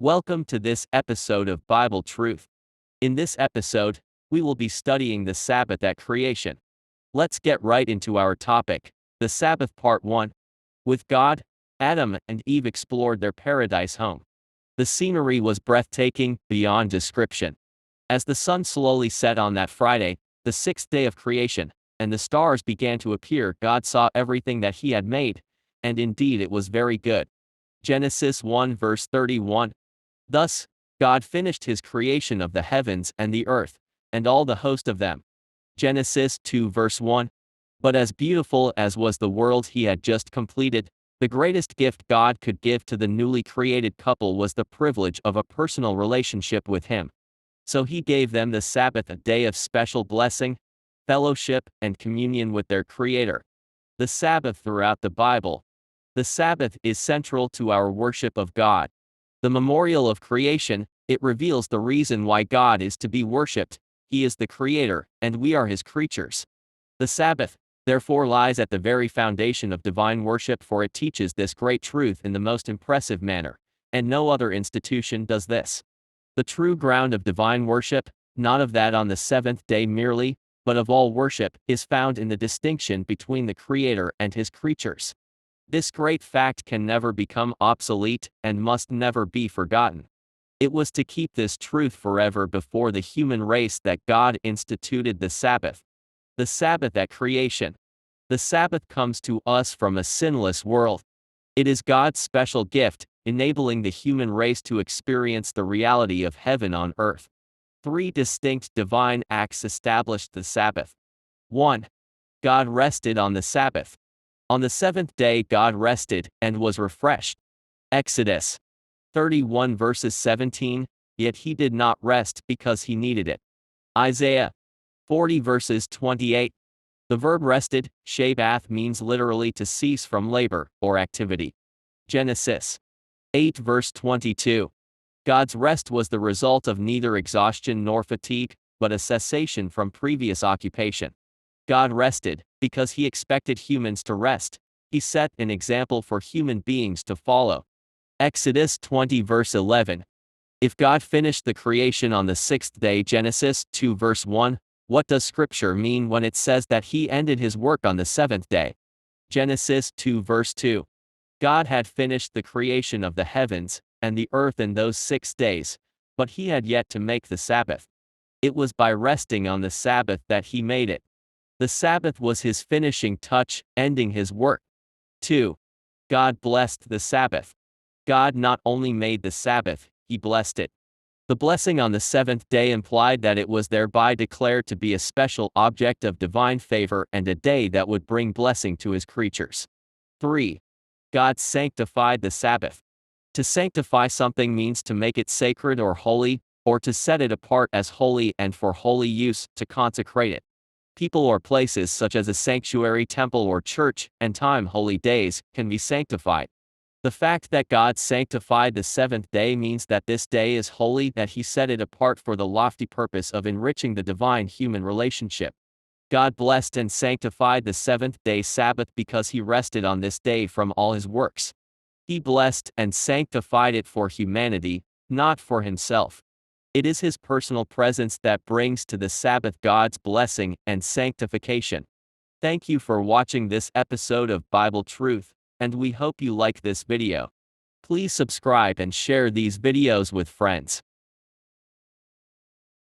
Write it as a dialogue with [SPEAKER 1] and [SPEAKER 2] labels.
[SPEAKER 1] Welcome to this episode of Bible Truth. In this episode, we will be studying the Sabbath at creation. Let's get right into our topic, the Sabbath Part 1. With God, Adam and Eve explored their paradise home. The scenery was breathtaking, beyond description. As the sun slowly set on that Friday, the sixth day of creation, and the stars began to appear, God saw everything that He had made, and indeed it was very good. Genesis 1 verse 31. Thus, God finished His creation of the heavens and the earth, and all the host of them. Genesis 2 verse 1. But as beautiful as was the world He had just completed, the greatest gift God could give to the newly created couple was the privilege of a personal relationship with Him. So He gave them the Sabbath, a day of special blessing, fellowship, and communion with their Creator. The Sabbath throughout the Bible. The Sabbath is central to our worship of God. The memorial of creation, it reveals the reason why God is to be worshipped. He is the Creator, and we are His creatures. The Sabbath, therefore, lies at the very foundation of divine worship, for it teaches this great truth in the most impressive manner, and no other institution does this. The true ground of divine worship, not of that on the seventh day merely, but of all worship, is found in the distinction between the Creator and His creatures. This great fact can never become obsolete and must never be forgotten. It was to keep this truth forever before the human race that God instituted the Sabbath. The Sabbath at creation. The Sabbath comes to us from a sinless world. It is God's special gift, enabling the human race to experience the reality of heaven on earth. Three distinct divine acts established the Sabbath. 1. God rested on the Sabbath. On the seventh day God rested, and was refreshed. Exodus 31 verses 17, yet He did not rest because He needed it. Isaiah 40 verses 28. The verb rested, Shabbath, means literally to cease from labor, or activity. Genesis 8 verse 22. God's rest was the result of neither exhaustion nor fatigue, but a cessation from previous occupation. God rested, because He expected humans to rest. He set an example for human beings to follow. Exodus 20 verse 11. If God finished the creation on the sixth day, Genesis 2 verse 1, what does Scripture mean when it says that He ended His work on the seventh day? Genesis 2 verse 2. God had finished the creation of the heavens and the earth in those 6 days, but He had yet to make the Sabbath. It was by resting on the Sabbath that He made it. The Sabbath was His finishing touch, ending His work. 2. God blessed the Sabbath. God not only made the Sabbath, He blessed it. The blessing on the seventh day implied that it was thereby declared to be a special object of divine favor and a day that would bring blessing to His creatures. 3. God sanctified the Sabbath. To sanctify something means to make it sacred or holy, or to set it apart as holy and for holy use, to consecrate it. People or places such as a sanctuary, temple, or church, and time, holy days, can be sanctified. The fact that God sanctified the seventh day means that this day is holy, that He set it apart for the lofty purpose of enriching the divine-human relationship. God blessed and sanctified the seventh-day Sabbath because He rested on this day from all His works. He blessed and sanctified it for humanity, not for Himself. It is His personal presence that brings to the Sabbath God's blessing and sanctification. Thank you for watching this episode of Bible Truth, and we hope you like this video. Please subscribe and share these videos with friends.